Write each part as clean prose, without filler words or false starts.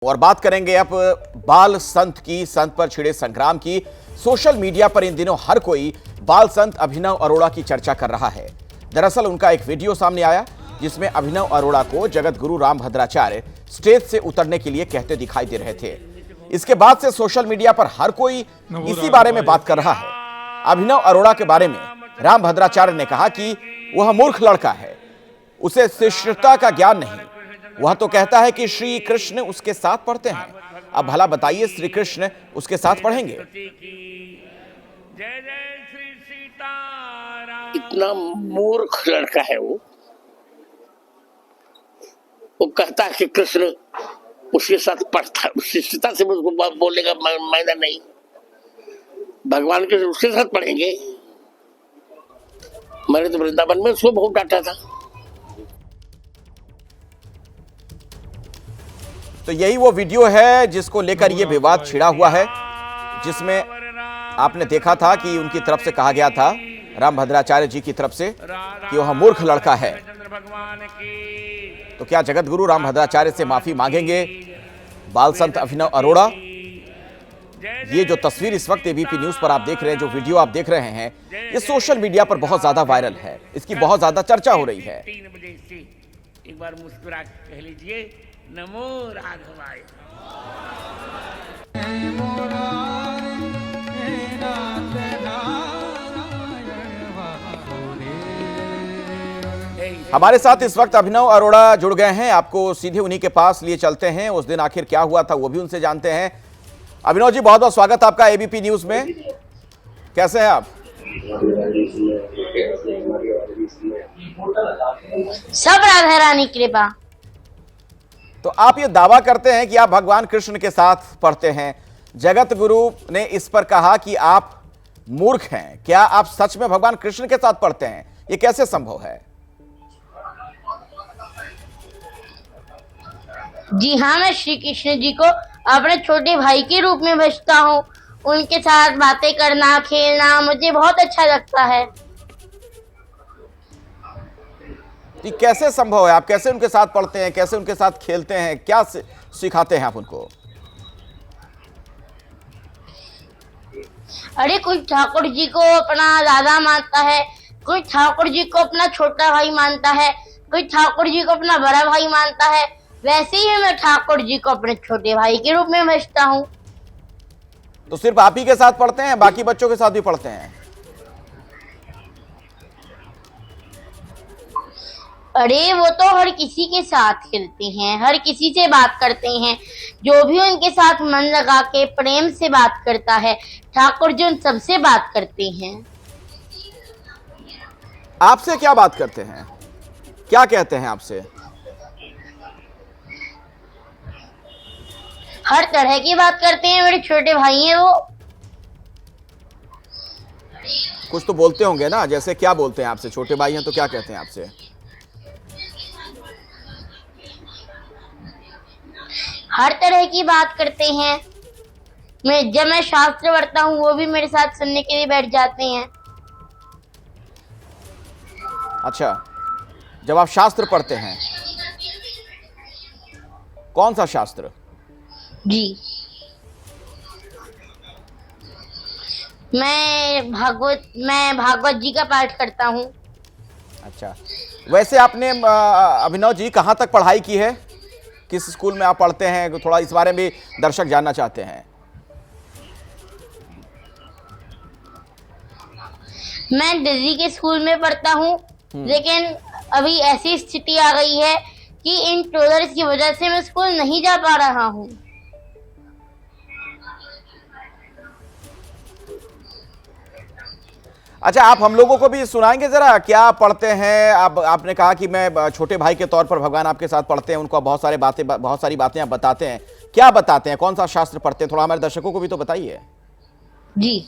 और बात करेंगे अब बाल संत की, संत पर छिड़े संग्राम की। सोशल मीडिया पर इन दिनों हर कोई बाल संत अभिनव अरोड़ा की चर्चा कर रहा है। दरअसल उनका एक वीडियो सामने आया जिसमें अभिनव अरोड़ा को जगत गुरु रामभद्राचार्य स्टेज से उतरने के लिए कहते दिखाई दे रहे थे। इसके बाद से सोशल मीडिया पर हर कोई इसी बारे में बात कर रहा है। अभिनव अरोड़ा के बारे में रामभद्राचार्य ने कहा कि वह मूर्ख लड़का है, उसे शिष्टता का ज्ञान नहीं। वह तो कहता है कि श्री कृष्ण उसके साथ पढ़ते हैं। अब भला बताइए, श्री कृष्ण उसके साथ पढ़ेंगे? इतना मूर्ख लड़का है वो कहता है कि कृष्ण उसके साथ पढ़ता है। शिष्टता से उसको बोलने का मायना नहीं। भगवान कृष्ण उसके साथ पढ़ेंगे। मैंने तो वृंदावन में उसको बहुत डांटा था। तो यही वो वीडियो है जिसको लेकर ये विवाद छिड़ा हुआ है, जिसमें आपने देखा था कि उनकी तरफ से कहा गया था, रामभद्राचार्य जी की तरफ से, कि वह मूर्ख लड़का है। तो क्या जगत गुरु रामभद्राचार्य से माफी मांगेंगे बाल संत अभिनव अरोड़ा? ये जो तस्वीर इस वक्त एबीपी न्यूज पर आप देख रहे हैं, जो वीडियो आप देख रहे हैं, ये सोशल मीडिया पर बहुत ज्यादा वायरल है। इसकी बहुत ज्यादा चर्चा हो रही है। 3 बजे से एक बार मुस्कुरा के कह लीजिए, नमो राघवाय। हमारे साथ इस वक्त अभिनव अरोड़ा जुड़ गए हैं। आपको सीधे उन्हीं के पास लिए चलते हैं। उस दिन आखिर क्या हुआ था वो भी उनसे जानते हैं। अभिनव जी, बहुत बहुत स्वागत आपका एबीपी न्यूज में। कैसे हैं आप? सब राधा रानी कृपा। तो आप ये दावा करते हैं कि आप भगवान कृष्ण के साथ पढ़ते हैं। जगत गुरु ने इस पर कहा कि आप मूर्ख हैं। क्या आप सच में भगवान कृष्ण के साथ पढ़ते हैं? ये कैसे संभव है? जी हाँ, मैं श्री कृष्ण जी को अपने छोटे भाई के रूप में बचता हूँ। उनके साथ बातें करना, खेलना मुझे बहुत अच्छा लगता है। ये कैसे संभव है? आप कैसे उनके साथ पढ़ते हैं, कैसे उनके साथ खेलते हैं, क्या सिखाते हैं आप उनको? अरे, कोई ठाकुर जी को अपना दादा मानता है, कोई ठाकुर जी को अपना छोटा भाई मानता है, कोई ठाकुर जी को अपना बड़ा भाई मानता है। वैसे ही मैं ठाकुर जी को अपने छोटे भाई के रूप में समझता हूँ। तो सिर्फ आप ही के साथ पढ़ते हैं, बाकी बच्चों के साथ भी पढ़ते हैं? अरे, वो तो हर किसी के साथ खेलते हैं, हर किसी से बात करते हैं। जो भी उनके साथ मन लगा के प्रेम से बात करता है, ठाकुर जी उन सबसे बात करते हैं। आपसे क्या बात करते हैं? क्या कहते हैं आपसे? हर तरह की बात करते हैं। मेरे छोटे भाई हैं वो। कुछ तो बोलते होंगे ना, जैसे क्या बोलते हैं आपसे? छोटे भाई हैं तो क्या कहते हैं आपसे? हर तरह की बात करते हैं। जब मैं शास्त्र पढ़ता हूँ, वो भी मेरे साथ सुनने के लिए बैठ जाते हैं। अच्छा, जब आप शास्त्र पढ़ते हैं, कौन सा शास्त्र? जी, मैं भागवत जी का पाठ करता हूँ। अच्छा, वैसे आपने अभिनव जी कहाँ तक पढ़ाई की है? किस स्कूल में आप पढ़ते हैं? थोड़ा इस बारे में दर्शक जानना चाहते हैं। मैं दिल्ली के स्कूल में पढ़ता हूँ, लेकिन अभी ऐसी स्थिति आ गई है कि इन ट्रोलर्स की वजह से मैं स्कूल नहीं जा पा रहा हूँ। अच्छा, आप हम लोगों को भी सुनाएंगे जरा, क्या पढ़ते हैं आप? आपने कहा कि मैं छोटे भाई के तौर पर भगवान आपके साथ पढ़ते हैं, उनको बहुत सारी बातें आप बताते हैं। क्या बताते हैं? कौन सा शास्त्र पढ़ते हैं? थोड़ा हमारे दर्शकों को भी तो बताइए। जी,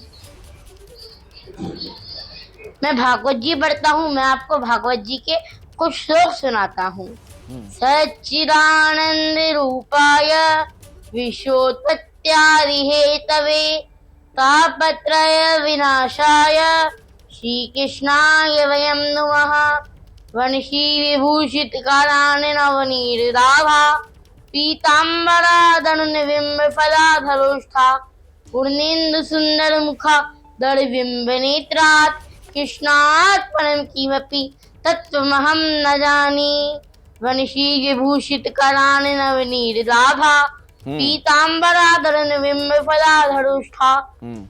मैं भागवत जी पढ़ता हूँ। मैं आपको भागवत जी के कुछ श्लोक सुनाता हूँ। सच्चिदानंद रूपाय विश्वोत्पत्त्यादि हेतवे तापत्रय विनाशाय श्री कृष्णाय वयं नमः। वंशी विभूषित कारान नवनीरदाभा पीताम्बरादनुनिबिम्बफलाधरोष्ठा पूर्णेन्दु सुंदर मुखा दरबिम्ब नेत्रात् कृष्णात् परं किमपि तत्त्वमहं न जाने वंशी विभूषित करान नवनीरदाभा पीताम्बरादनुनिबिम्बफलाधरोष्ठा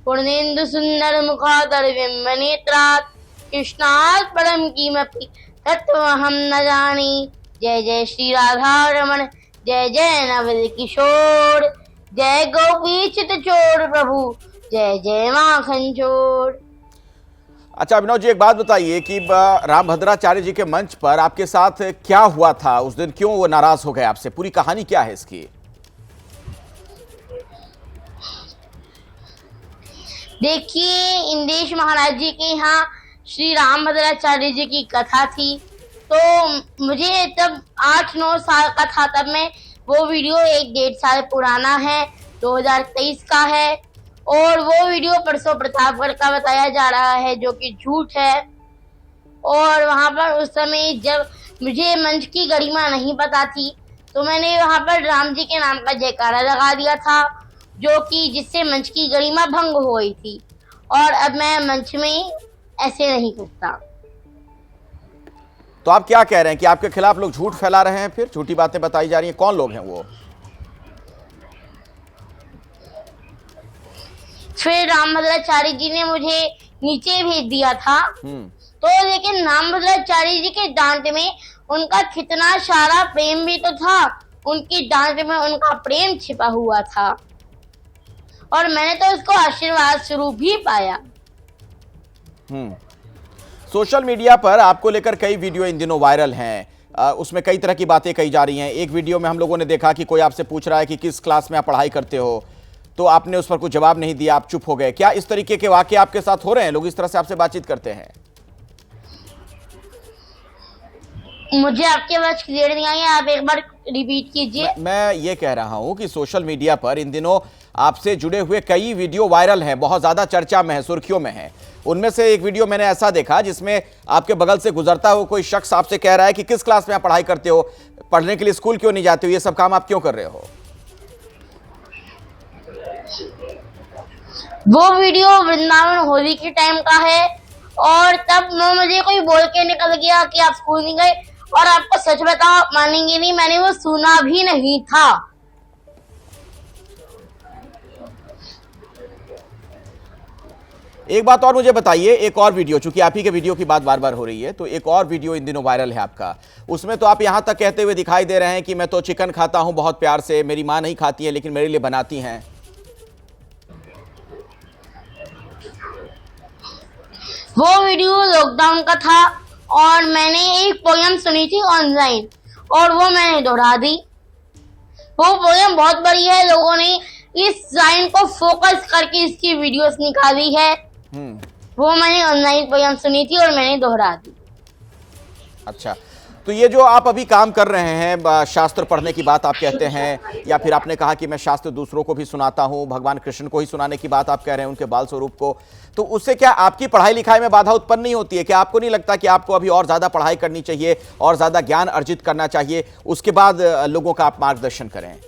पूर्णेन्दु सुंदर मुखा दरबिम्ब नेत्रात् कृष्णात् परं किमपि तत्त्वमहं न जाने। जय जय श्री राधा रमण, जय जय नवल किशोर, जय गोपीचित चोर प्रभु, जय जय माखन चोर। अच्छा अभिनव जी, एक बात बताइए कि रामभद्राचार्य जी के मंच पर आपके साथ क्या हुआ था उस दिन, क्यों वो नाराज हो गए आपसे, पूरी कहानी क्या है इसकी? देखिए, इंदेश महाराज जी के यहाँ श्री रामभद्राचार्य जी की कथा थी, तो मुझे तब 8-9 साल का था तब मैं, वो वीडियो 1-1.5 साल पुराना है, 2023 का है, और वो वीडियो परसों प्रतापगढ़ का बताया जा रहा है जो कि झूठ है। और वहां पर उस समय जब मुझे मंच की गरिमा नहीं पता थी तो मैंने वहां पर राम जी के नाम का जयकारा लगा दिया था, जो कि जिससे मंच की गरिमा भंग हो गई थी, और अब मैं मंच में ऐसे नहीं करता। तो आप क्या कह रहे हैं कि आपके खिलाफ लोग झूठ फैला रहे हैं, फिर झूठी बातें बताई जा रही हैं? कौन लोग हैं वो? फिर रामभद्राचार्य जी ने मुझे नीचे भेज दिया था, तो लेकिन रामभद्राचार्य जी के डांट में उनका कितना सारा प्रेम भी तो था, उनकी डांट में उनका प्रेम छिपा हुआ था, और मैंने तो उसको आशीर्वाद स्वरूप भी पाया। सोशल मीडिया पर आपको लेकर कई वीडियो इन दिनों वायरल हैं, उसमें कई तरह की बातें कही जा रही हैं। एक वीडियो में हम लोगों ने देखा कि कोई आपसे पूछ रहा है कि किस क्लास में आप पढ़ाई करते हो, तो आपने उस पर कुछ जवाब नहीं दिया, आप चुप हो गए। क्या इस तरीके के वाकये आपके साथ हो रहे हैं? लोग इस तरह से आपसे बातचीत करते हैं? मुझे आपकी आवाज क्लियर नहीं आई, आप एक बार रिपीट कीजिए। मैं ये कह रहा हूं कि सोशल मीडिया पर इन दिनों आपसे जुड़े हुए कई वीडियो वायरल हैं, बहुत ज्यादा चर्चा में है, सुर्खियों में है। उनमें से एक वीडियो मैंने ऐसा देखा जिसमें आपके बगल से गुजरता हुआ कोई शख्स आपसे कह रहा है कि किस क्लास में आप पढ़ाई करते हो, पढ़ने के लिए स्कूल क्यों नहीं जाते हो, ये सब काम आप क्यों कर रहे हो? वो वीडियो वृंदावन होली के टाइम का है, और तब मुझे कोई बोल के निकल गया कि आप स्कूल नहीं गए, और आपको सच बताओ, आप मानेंगे नहीं, मैंने वो सुना भी नहीं था। एक बात और मुझे बताइए, एक और वीडियो, चूंकि आप ही के वीडियो की बात बार बार हो रही है, तो एक और वीडियो इन दिनों वायरल है आपका। उसमें तो आप यहां तक कहते हुए दिखाई दे रहे हैं कि मैं तो चिकन खाता हूं बहुत प्यार से, मेरी मां नहीं खाती है लेकिन मेरे लिए बनाती हैं। वो वीडियो लॉकडाउन का था, और मैंने एक पोयम सुनी थी ऑनलाइन, और वो मैंने दोहरा दी। वो पोयम बहुत बड़ी है, लोगों ने इस लाइन को फोकस करके इसकी वीडियोस निकाली है। वो मैंने ऑनलाइन पोयम सुनी थी और मैंने दोहरा दी। अच्छा, तो ये जो आप अभी काम कर रहे हैं, शास्त्र पढ़ने की बात आप कहते हैं, या फिर आपने कहा कि मैं शास्त्र दूसरों को भी सुनाता हूं, भगवान कृष्ण को ही सुनाने की बात आप कह रहे हैं, उनके बाल स्वरूप को, तो उससे क्या आपकी पढ़ाई लिखाई में बाधा उत्पन्न नहीं होती है? क्या आपको नहीं लगता कि आपको अभी और ज्यादा पढ़ाई करनी चाहिए और ज्यादा ज्ञान अर्जित करना चाहिए, उसके बाद लोगों का आप मार्गदर्शन करें?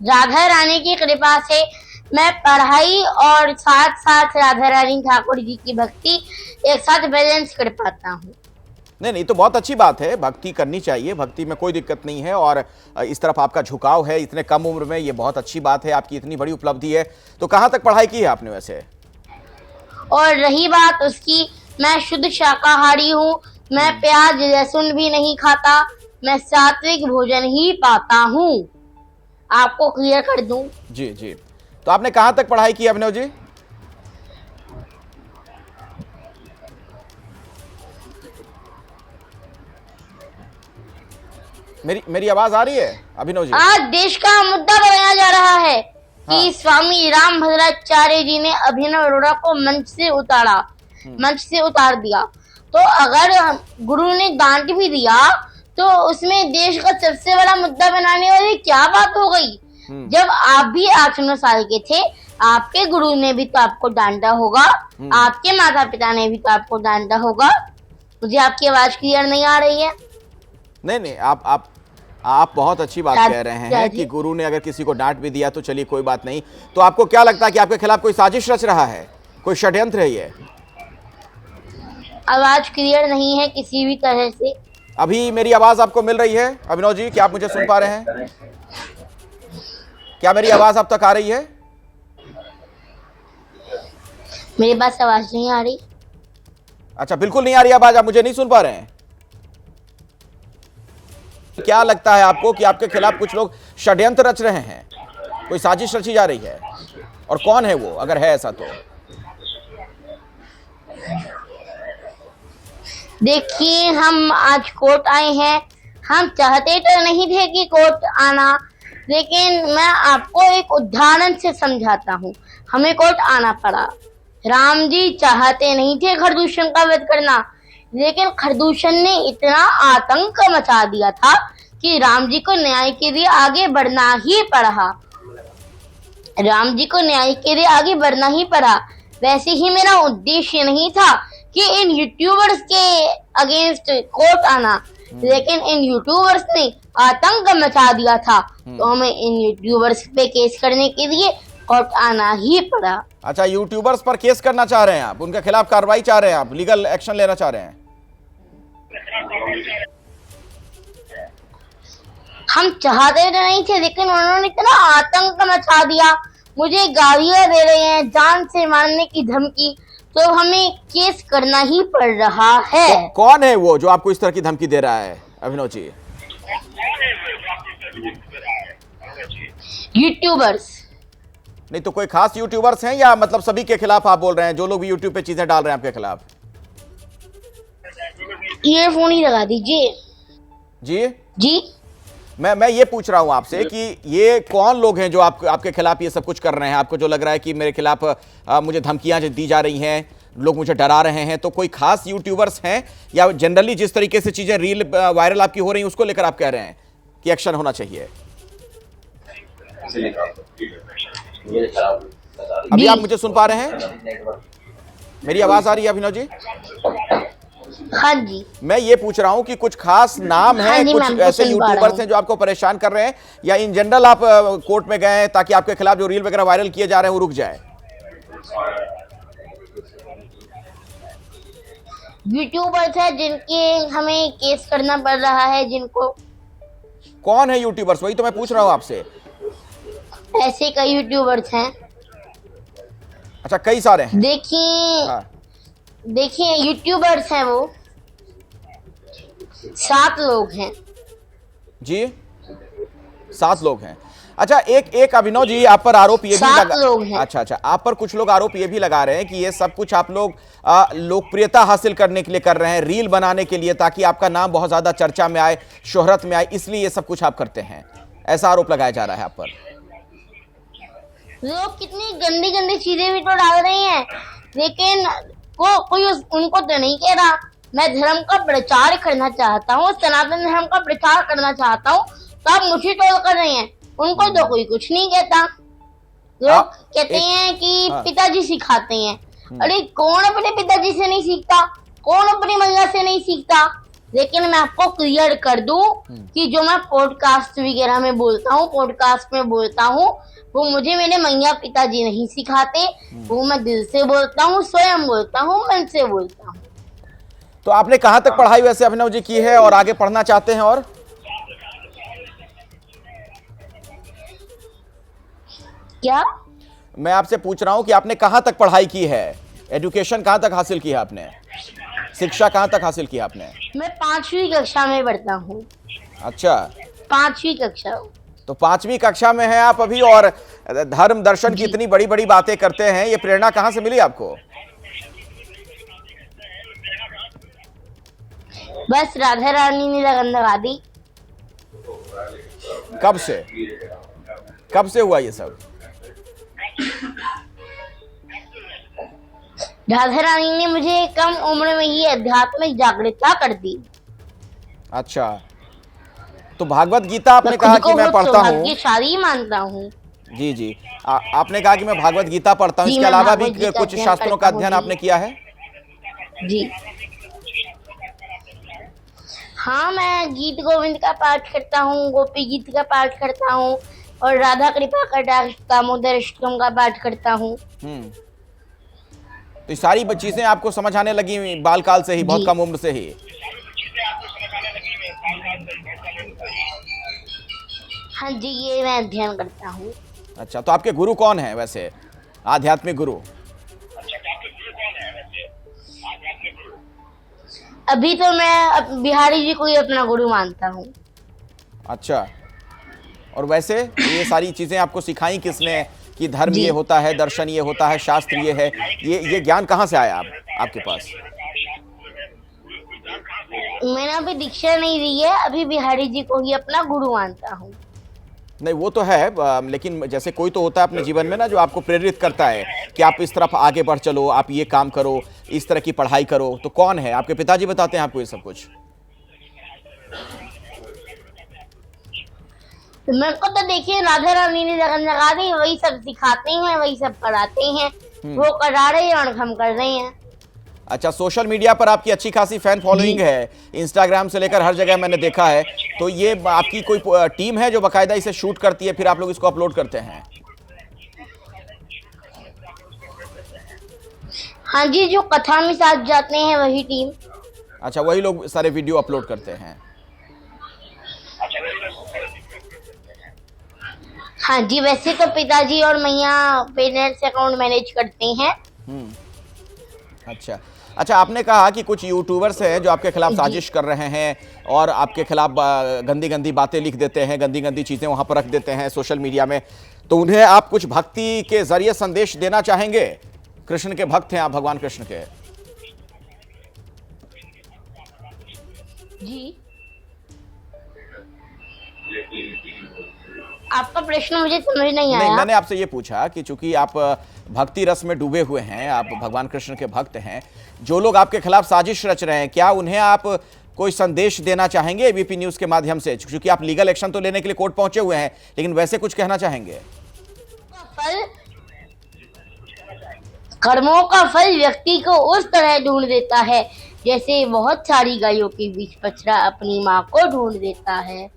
राधा रानी की कृपा से मैं पढ़ाई और साथ साथ राधा रानी ठाकुर जी की भक्ति एक साथ बैलेंस कर पाता हूँ। नहीं, तो बहुत अच्छी बात है, भक्ति करनी चाहिए, भक्ति में कोई दिक्कत नहीं है, और इस तरफ आपका झुकाव है इतने कम उम्र में, ये बहुत अच्छी बात है, आपकी इतनी बड़ी उपलब्धि है। तो कहाँ तक पढ़ाई की है आपने वैसे? और रही बात उसकी, मैं शुद्ध शाकाहारी हूँ, मैं प्याज लहसुन भी नहीं खाता, मैं सात्विक भोजन ही पाता हूँ, आपको क्लियर कर दूं। जी जी, तो आपने कहाँ तक पढ़ाई की अभिनव जी? मेरी आवाज आ रही है अभिनव जी? आज देश का मुद्दा बनाया जा रहा है कि स्वामी रामभद्राचार्य जी ने अभिनव अरोड़ा को मंच से उतार दिया। तो अगर गुरु ने डांट भी दिया तो उसमें देश का सबसे बड़ा मुद्दा बनाने वाली क्या बात हो गई? जब आप भी 8-9 साल के थे, आपके गुरु ने भी तो आपको डांटा होगा, आपके माता पिता ने भी तो आपको डांटा होगा। मुझे आपकी आवाज क्लियर नहीं आ रही है? नहीं नहीं, आप बहुत अच्छी बात कह रहे हैं कि गुरु ने अगर किसी को डांट भी दिया तो चलिए कोई बात नहीं। तो आपको क्या लगता है कि आपके खिलाफ कोई साजिश रच रहा है, कोई षड्यंत्र है ये? आवाज क्लियर नहीं है किसी भी तरह से। अभी मेरी आवाज आपको मिल रही है अभिनव जी? क्या आप मुझे सुन पा रहे हैं? क्या मेरी आवाज आप तक आ रही है? मेरे पास आवाज नहीं आ रही। अच्छा, बिल्कुल नहीं आ रही आवाज, आप मुझे नहीं सुन पा रहे हैं? क्या लगता है आपको कि आपके खिलाफ कुछ लोग षड्यंत्र रच रहे हैं, कोई साजिश रची जा रही है? और कौन है वो, अगर है ऐसा तो? देखिए, हम आज कोर्ट आए हैं। हम चाहते तो नहीं थे कि कोर्ट आना, लेकिन मैं आपको एक उदाहरण से समझाता हूँ। हमें कोर्ट आना पड़ा। राम जी चाहते नहीं थे खरदूषण का वध करना, लेकिन खरदूषण ने इतना आतंक मचा दिया था कि राम जी को न्याय के लिए आगे बढ़ना ही पड़ा। राम जी को न्याय के लिए आगे बढ़ना ही पड़ा। वैसे ही मेरा उद्देश्य नहीं था कि इन यूट्यूबर्स के अगेंस्ट कोर्ट आना, लेकिन इन यूट्यूबर्स ने आतंक मचा दिया था, तो हमें इन यूट्यूबर्स पे केस करने के लिए कोर्ट आना ही पड़ा। अच्छा, यूट्यूबर्स पर केस करना चाह रहे हैं आप, उनके खिलाफ कार्रवाई चाह रहे हैं आप, लीगल एक्शन लेना चाह रहे हैं? हम चाहते तो नहीं थे, लेकिन उन्होंने इतना आतंक मचा दिया, मुझे गालियां दे रहे हैं, जान से मारने की धमकी, तो हमें केस करना ही पड़ रहा है। तो कौन है वो जो आपको इस तरह की धमकी दे रहा है अभिनव जी? यूट्यूबर्स। नहीं तो कोई खास यूट्यूबर्स हैं या मतलब सभी के खिलाफ आप बोल रहे हैं, जो लोग यूट्यूब पे चीजें डाल रहे हैं आपके खिलाफ? ईयरफोन ही लगा दीजिए। जी जी, मैं ये पूछ रहा हूं आपसे कि ये कौन लोग हैं जो आपके खिलाफ ये सब कुछ कर रहे हैं? आपको जो लग रहा है कि मेरे खिलाफ मुझे धमकियां दी जा रही हैं, लोग मुझे डरा रहे हैं, तो कोई खास यूट्यूबर्स हैं या जनरली जिस तरीके से चीजें रील वायरल आपकी हो रही हैं उसको लेकर आप कह रहे हैं कि एक्शन होना चाहिए? अभी आप मुझे सुन पा रहे हैं? मेरी आवाज आ रही है अभिनव जी? हाँ जी। मैं ये पूछ रहा हूं कि कुछ खास नाम है, हाँ जी, कुछ ऐसे यूट्यूबर्स हैं जो आपको परेशान कर रहे हैं, या इन जनरल आप कोर्ट में गए हैं ताकि आपके खिलाफ जो रील वगैरह वायरल किए जा रहे हैं वो रुक जाए? यूट्यूबर्स है जिनके हमें केस करना पड़ रहा है। जिनको? कौन है यूट्यूबर्स, वही तो मैं पूछ रहा हूं आपसे। ऐसे कई यूट्यूबर्स हैं। अच्छा, कई सारे हैं? देखिए, हाँ। देखिए यूट्यूबर्स हैं वो 7 लोग हैं जी, 7 लोग हैं। अच्छा, एक अभिनव जी आप पर आरोप ये भी 7 लोग हैं। अच्छा, आप पर कुछ लोग आरोप ये भी लगा रहे हैं कि ये सब कुछ आप लोग लोकप्रियता हासिल करने के लिए कर रहे हैं, रील बनाने के लिए, ताकि आपका नाम बहुत ज्यादा चर्चा में आए, शोहरत में आए, इसलिए ये सब कुछ आप करते हैं। ऐसा आरोप लगाया जा रहा है आप पर। लोग कितनी गंदी गंदी चीजें भी तो डाल रही हैं, लेकिन कोई उनको तो नहीं कह रहा। मैं धर्म का प्रचार करना चाहता हूँ, सनातन धर्म का प्रचार करना चाहता हूँ, तो आप मुझे टोल कर रहे हैं। उनको तो कोई कुछ नहीं कहता। लोग कहते हैं कि पिताजी सिखाते हैं। अरे कौन अपने पिताजी से नहीं सीखता, कौन अपनी महिला से नहीं सीखता। लेकिन मैं आपको क्लियर कर दूं कि जो मैं पॉडकास्ट वगैरह में बोलता हूँ, पॉडकास्ट में बोलता हूँ, वो मुझे मेरे मैया पिताजी नहीं सिखाते। वो मैं दिल से बोलता हूँ, स्वयं बोलता हूँ, मन से बोलता हूँ। तो आपने कहां तक पढ़ाई वैसे अभिनव जी की है और आगे पढ़ना चाहते हैं? और क्या? मैं आपसे पूछ रहा हूं कि आपने कहां तक पढ़ाई की है, एजुकेशन कहां तक हासिल की है आपने, शिक्षा कहां तक हासिल की आपने? मैं 5वीं कक्षा में पढ़ता हूँ। अच्छा, 5वीं कक्षा। तो 5वीं कक्षा में हैं आप अभी, और धर्म दर्शन की इतनी बड़ी बड़ी बातें करते हैं, ये प्रेरणा कहां से मिली आपको? बस राधा रानी ने लगन लगा दी। कब से हुआ ये सब? राधा रानी ने मुझे कम उम्र में ही आध्यात्मिक जागरूकता कर दी। अच्छा, तो भागवत गीता आपने कहा कि मैं पढ़ता हूँ, भाग्यशाली मानता हूँ। जी आपने कहा कि मैं भागवत गीता पढ़ता हूँ, इसके अलावा भी कुछ शास्त्रों का अध्ययन आपने किया है? जी। हाँ, मैं गीत गोविंद का पाठ करता हूँ, गोपी गीत का पाठ करता हूँ और राधा कृपा कटाक्ष दामोदर अष्टकम का पाठ करता हूँ। तो ये सारी चीजें आपको समझ आने लगी बाल काल से ही, बहुत जी। कम उम्र से ही? हाँ जी, ये मैं अध्ययन करता हूँ। अच्छा, तो आपके गुरु कौन है वैसे, आध्यात्मिक गुरु? अभी तो मैं बिहारी जी को ही अपना गुरु मानता हूँ। अच्छा, और वैसे ये सारी चीजें आपको सिखाई किसने कि धर्म जी। ये होता है, दर्शन ये होता है, शास्त्र ये है, ये ज्ञान कहाँ से आया आपके पास? मैंने अभी दीक्षा नहीं ली है, अभी बिहारी जी को ही अपना गुरु मानता हूँ। नहीं, वो तो है, लेकिन जैसे कोई तो होता है अपने जीवन में ना जो आपको प्रेरित करता है कि आप इस तरफ आगे बढ़ चलो, आप ये काम करो, इस तरह की पढ़ाई करो, तो कौन है? आपके पिताजी बताते हैं आपको ये सब कुछ? तो मेरे को तो देखिए राधा रानी ने लगन लगा दी, वही सब सिखाते हैं, वही सब कराते हैं। वो करा रहे हैं और हम कर रहे हैं। अच्छा, सोशल मीडिया पर आपकी अच्छी खासी फैन फॉलोइंग है, इंस्टाग्राम से लेकर हर जगह मैंने देखा है, तो ये आपकी कोई टीम है जो बाकायदा इसे शूट करती है, फिर आप लोग इसको अपलोड करते हैं? हाँ जी, जो कथा में साथ जाते हैं वही टीम। अच्छा, वही लोग सारे वीडियो अपलोड करते हैं? हाँ जी, वैसे तो पिताजी और मैया पेरेंट्स अकाउंट मैनेज करते हैं। अच्छा अच्छा, आपने कहा कि कुछ यूट्यूबर्स हैं जो आपके खिलाफ साजिश कर रहे हैं और आपके खिलाफ गंदी गंदी बातें लिख देते हैं, गंदी गंदी चीजें वहां पर रख देते हैं सोशल मीडिया में, तो उन्हें आप कुछ भक्ति के जरिए संदेश देना चाहेंगे? कृष्ण के भक्त हैं आप, भगवान कृष्ण के। जी, आपका प्रश्न मुझे समझ नहीं आया। नहीं, मैंने आपसे ये पूछा कि चूंकि आप भक्ति रस में डूबे हुए हैं, आप भगवान कृष्ण के भक्त हैं, जो लोग आपके खिलाफ साजिश रच रहे हैं, क्या उन्हें आप कोई संदेश देना चाहेंगे एबीपी न्यूज के माध्यम से? क्योंकि आप लीगल एक्शन तो लेने के लिए कोर्ट पहुंचे हुए हैं, लेकिन वैसे कुछ कहना चाहेंगे? कर्मों का फल व्यक्ति को उस तरह ढूंढ देता है जैसे बहुत सारी गायों के बीच बछड़ा अपनी माँ को ढूंढ देता है।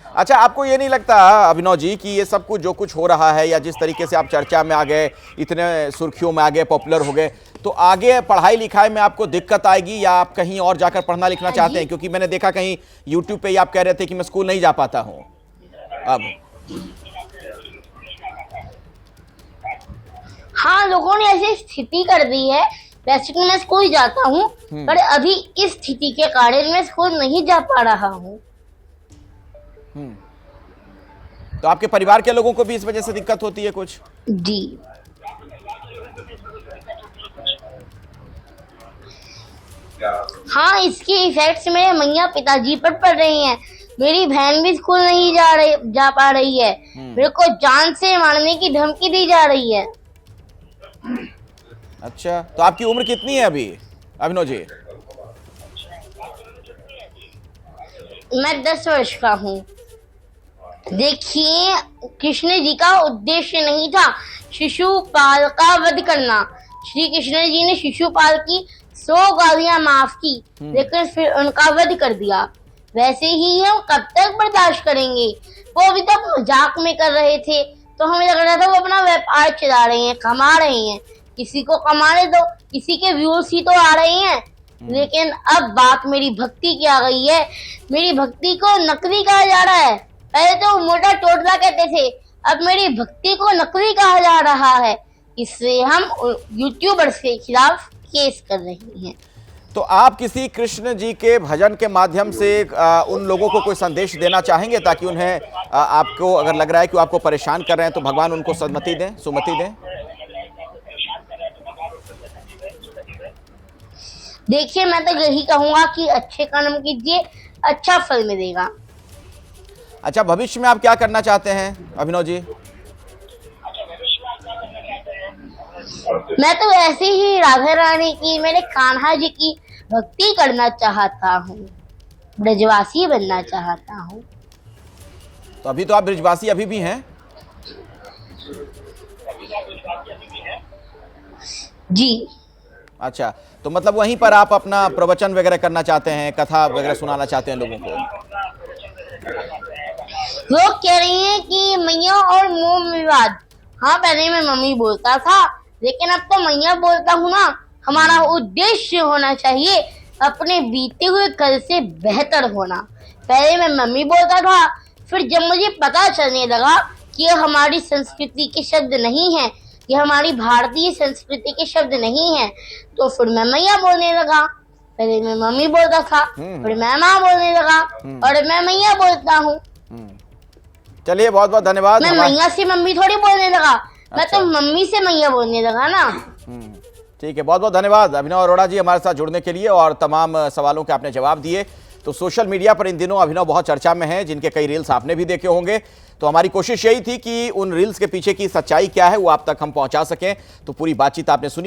अच्छा, आपको ये नहीं लगता अभिनव जी कि ये सब कुछ जो कुछ हो रहा है, या जिस तरीके से आप चर्चा में आ गए, इतने सुर्खियों में आ गए, पॉपुलर हो गए, तो आगे पढ़ाई लिखाई में आपको दिक्कत आएगी या आप कहीं और जाकर पढ़ना लिखना चाहते हैं? क्योंकि मैंने देखा कहीं यूट्यूब पे ही आप कह रहे थे कि मैं स्कूल नहीं जा पाता हूं अब। हाँ, लोगों ने ऐसी स्थिति कर दी है। वैसे तो मैं स्कूल जाता हूँ, पर अभी इस स्थिति के कारण मैं स्कूल नहीं जा पा रहा हूँ। तो आपके परिवार के लोगों को भी इस वजह से दिक्कत होती है कुछ? जी, हाँ, इसके इफेक्ट्स मेरे मैया पिताजी पर पड़ रही हैं। मेरी बहन भी स्कूल नहीं जा पा रही है। मेरे को जान से मारने की धमकी दी जा रही है। अच्छा, तो आपकी उम्र कितनी है अभी अभिनव जी? मैं 10 वर्ष का हूँ। देखिए, कृष्ण जी का उद्देश्य नहीं था शिशुपाल का वध करना। श्री कृष्ण जी ने शिशुपाल की 100 गालियां माफ की, लेकिन फिर उनका वध कर दिया। वैसे ही हम कब तक बर्दाश्त करेंगे? वो अभी तक मजाक में कर रहे थे, तो हमें लग रहा था वो अपना व्यापार चला रहे हैं, कमा रहे हैं। किसी को कमाने दो, किसी के व्यूज ही तो आ रहे हैं। लेकिन अब बात मेरी भक्ति की आ गई है। मेरी भक्ति को नकली कहा जा रहा है। पहले तो मोटा टोटला कहते थे, अब मेरी भक्ति को नकली कहा जा रहा है। इससे हम यूट्यूबर्स के खिलाफ केस कर रहे हैं। तो आप किसी कृष्ण जी के भजन के माध्यम से उन लोगों को कोई संदेश देना चाहेंगे ताकि उन्हें आपको अगर लग रहा है कि वो आपको परेशान कर रहे हैं तो भगवान उनको सुमति दें? देखिए, मैं तो यही कहूंगा कि अच्छे कर्म कीजिए, अच्छा फल मिलेगा। अच्छा, भविष्य में आप क्या करना चाहते हैं अभिनव जी? मैं तो ऐसे ही राधा रानी की, मेरे कान्हा जी की भक्ति करना चाहता हूँ, ब्रजवासी बनना चाहता हूँ। तो अभी तो आप ब्रजवासी अभी भी हैं? जी। अच्छा, तो मतलब वहीं पर आप अपना प्रवचन वगैरह करना चाहते हैं, कथा वगैरह सुनाना चाहते हैं लोगों को? लोग कह रही हैं कि मैया और मोम विवाद। हाँ, पहले मैं मम्मी बोलता था, लेकिन अब तो मैया बोलता हूँ ना। हमारा उद्देश्य होना चाहिए अपने बीते हुए कल से बेहतर होना। पहले मैं मम्मी बोलता था, फिर जब मुझे पता चलने लगा कि ये हमारी संस्कृति के शब्द नहीं है, ये हमारी भारतीय संस्कृति के शब्द नहीं है, तो फिर मैं मैया बोलने लगा। पहले मैं मम्मी बोलता था, फिर मैं माँ बोलने लगा, और मैं मैया बोलता हूँ। चलिए, बहुत बहुत धन्यवाद। मैं मैया से मम्मी थोड़ी बोलने लगा, मैं तो मम्मी से मैया बोलने लगा ना। ठीक है, बहुत बहुत धन्यवाद अभिनव अरोड़ा जी हमारे साथ जुड़ने के लिए और तमाम सवालों के आपने जवाब दिए। तो सोशल मीडिया पर इन दिनों अभिनव बहुत चर्चा में हैं, जिनके कई रील्स आपने भी देखे होंगे। तो हमारी कोशिश यही थी कि उन रील्स के पीछे की सच्चाई क्या है वो आप तक हम पहुंचा सकें। तो पूरी बातचीत आपने सुनी।